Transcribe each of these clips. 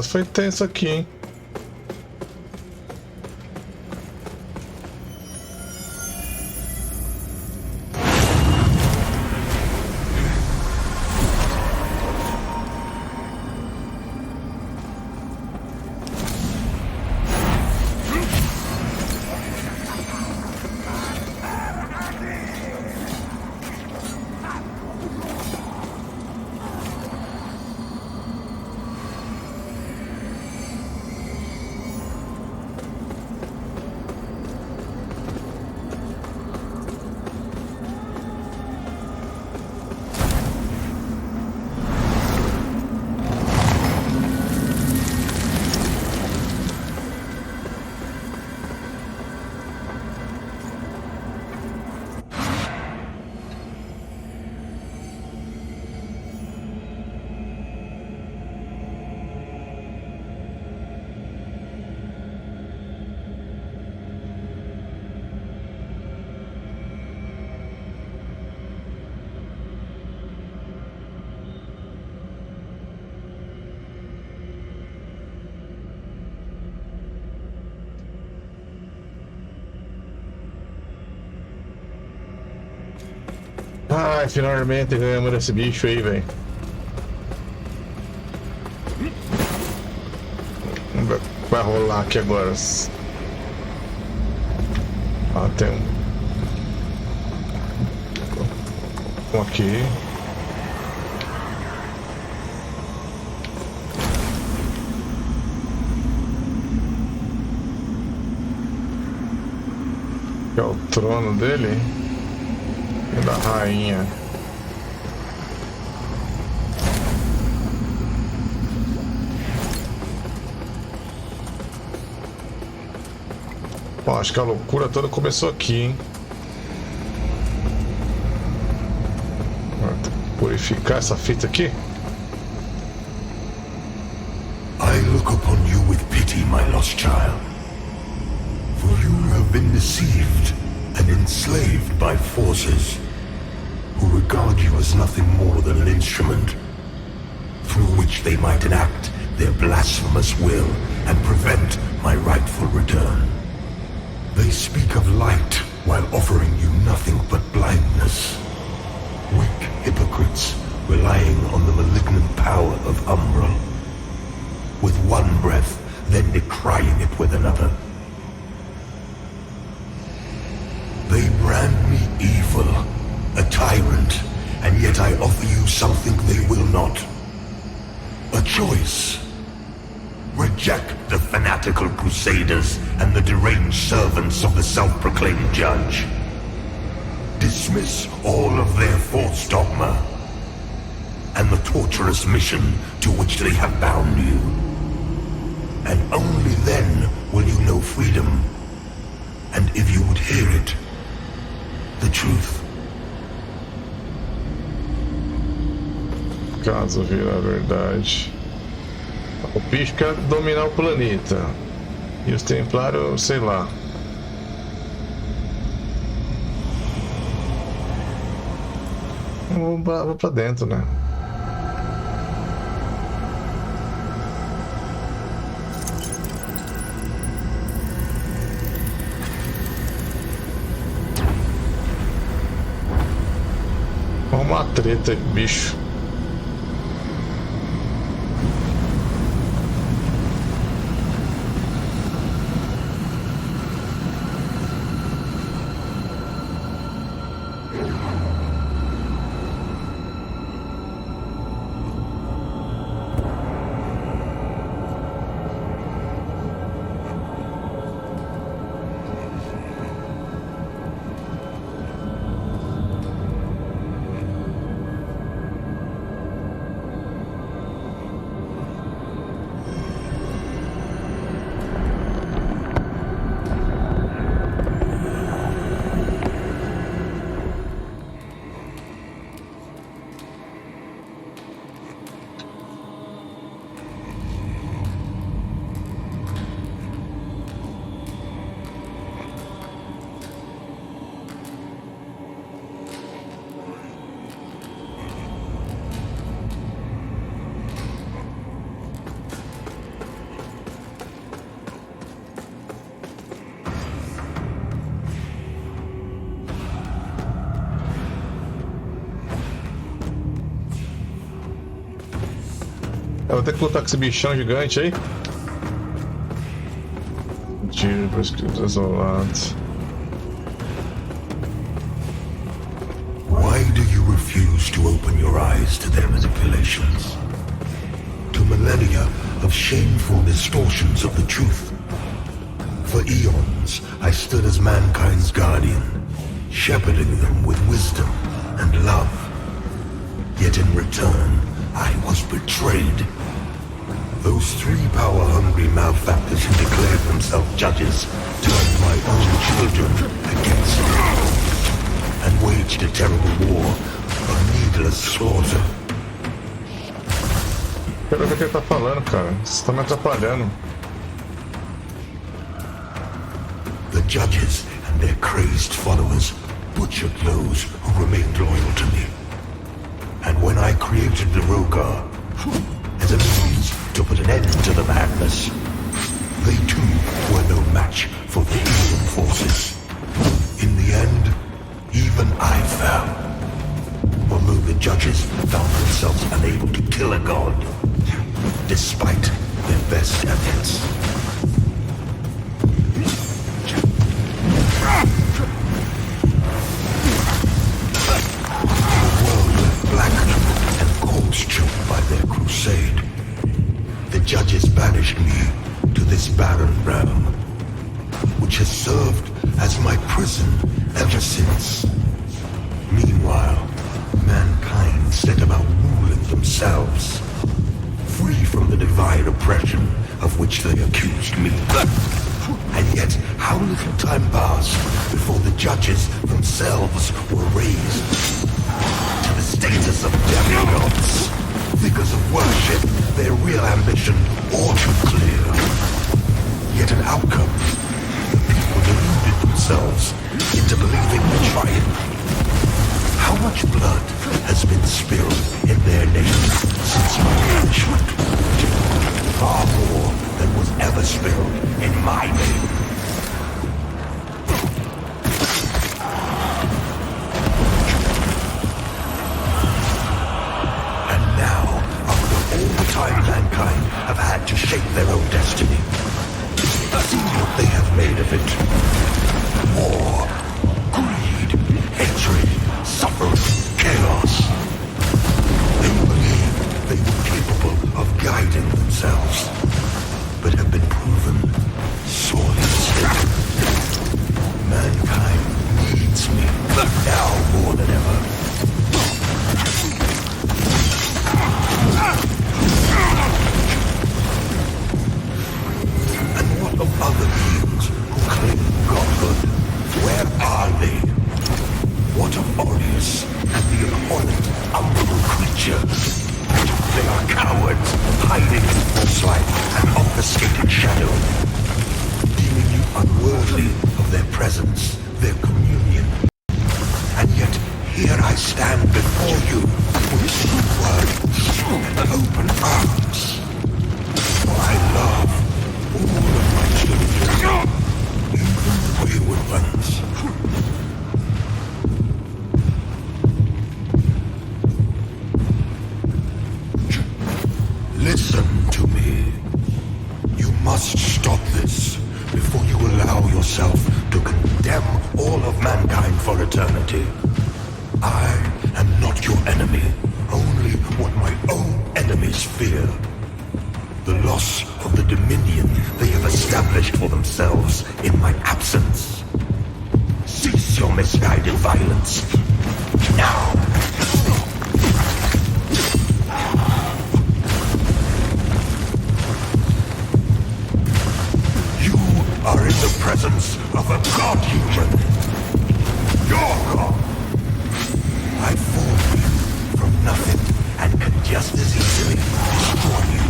negócio foi tenso aqui, hein? Ai, finalmente ganhamos esse bicho aí, velho. Vamos ver o que vai rolar aqui agora. Ah, tem um aqui. Que é o trono dele. E da rainha. Bom, acho que a loucura toda começou aqui, hein? Vou purificar essa fita aqui. I look upon you with pity, my lost child. For you have been deceived and enslaved by forces who regard you as nothing more than an instrument through which they might enact their blasphemous will and prevent my rightful return. They speak of light while offering you nothing but blindness. Weak hypocrites relying on the malignant power of Umbral. With one breath, then decrying it with another. They brand me evil, a tyrant, and yet I offer you something they will not. A choice. Reject the fanatical crusaders and the deranged servants of the self-proclaimed judge. Dismiss all of their false dogma and the torturous mission to which they have bound you. And only then will you know freedom. And if you would hear it, the truth. Caso vira a verdade. O bicho quer dominar o planeta. E os templários, sei lá. Vamos pra dentro, né? Uma treta, bicho. Eu vou ter que lutar com esse bichão gigante aí. Tiro para escritos isolados. Why do you refuse to open your eyes to their manipulations? To millennia of shameful distortions of the truth? For eons, I stood as mankind's guardian, shepherding them with wisdom and love. Yet in return, I was betrayed. Those three power-hungry malefactors who declared themselves judges turned my own children against me and waged a terrible war of needless slaughter. Quero ver o que ele tá falando, cara. Você tá me atrapalhando. The judges and their crazed followers butchered those who remained loyal to me. And when I created the Rogar, as a means to put an end to the madness, they too were no match for the evil forces. In the end, even I fell. Although the judges found themselves unable to kill a god, despite their best efforts. The world blackened and corpse-choked by their crusade. The judges banished me to this barren realm, which has served as my prison ever since. Meanwhile, mankind set about ruling themselves, free from the divine oppression of which they accused me. And yet, how little time passed before the judges themselves were raised to the status of demigods, figures of worship, their real ambition all too clear. Yet an outcome, the people deluded themselves into believing the triumph. How much blood has been spilled in their name since my banishment? Far more than was ever spilled in my name. And now, after all the time mankind have had to shape their own destiny, see what they have made of it. War, greed, hatred, suffering, chaos. They believed they were capable of guiding themselves, but have been proven sorely mistaken. Mankind needs me now more than ever. And what of other beings who claim godhood? Where are they? What of Aureus and the abhorrent, umbral creature? They are cowards, hiding in false light and obfuscated shadow, deeming you unworthy of their presence, their communion. And yet, here I stand before you, with true words and open arms. For I love all of my children, even the wayward ones. Listen to me. You must stop this before you allow yourself to condemn all of mankind for eternity. I am not your enemy, only what my own enemies fear. The loss of the dominion they have established for themselves in my absence. Cease your misguided violence. Now! Are in the presence of a god-human. Your god. I formed you from nothing and can just as easily destroy you.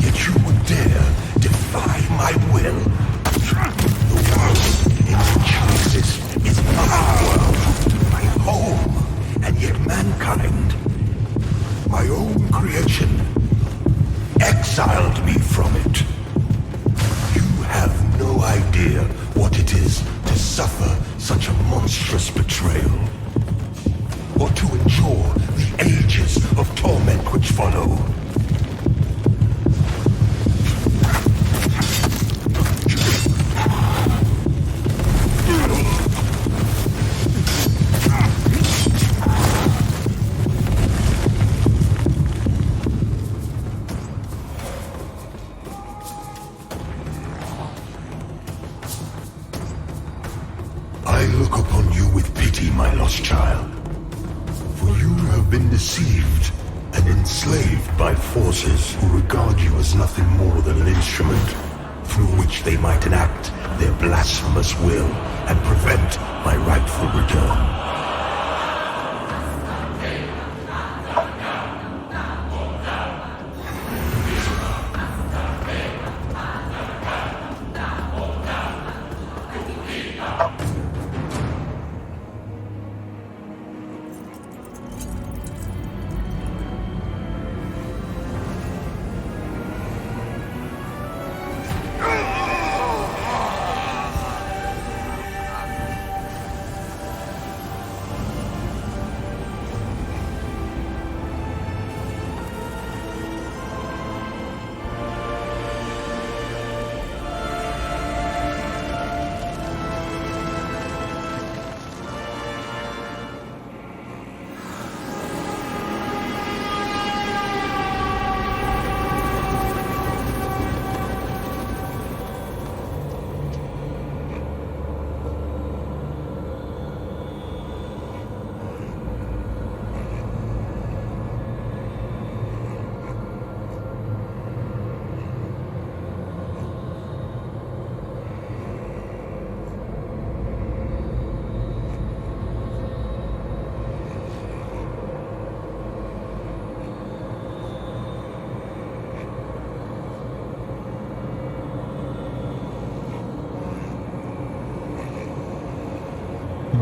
Yet you would dare defy my will. The world in which you exist is my world, my home, and yet mankind, my own creation, exiled me from it. Have no idea what it is to suffer such a monstrous betrayal, or to endure the ages of torment which follow. been deceived and enslaved by forces who regard you as nothing more than an instrument through which they might enact their blasphemous will and prevent my rightful return.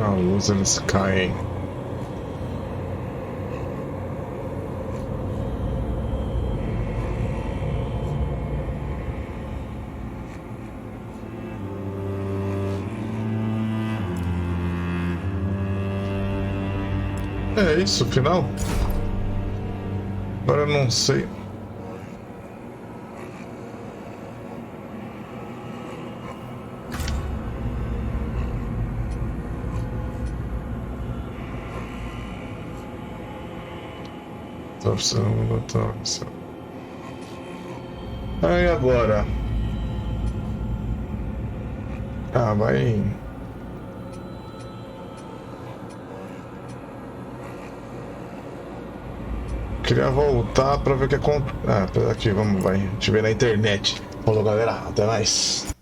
A luz eles caem. É isso, final? Agora eu não sei. Tá precisando botar isso. Aí agora. Ah, vai. Queria voltar pra ver o que acontece. Ah, aqui, vamos, vai. A gente vê na internet. Falou, galera. Até mais.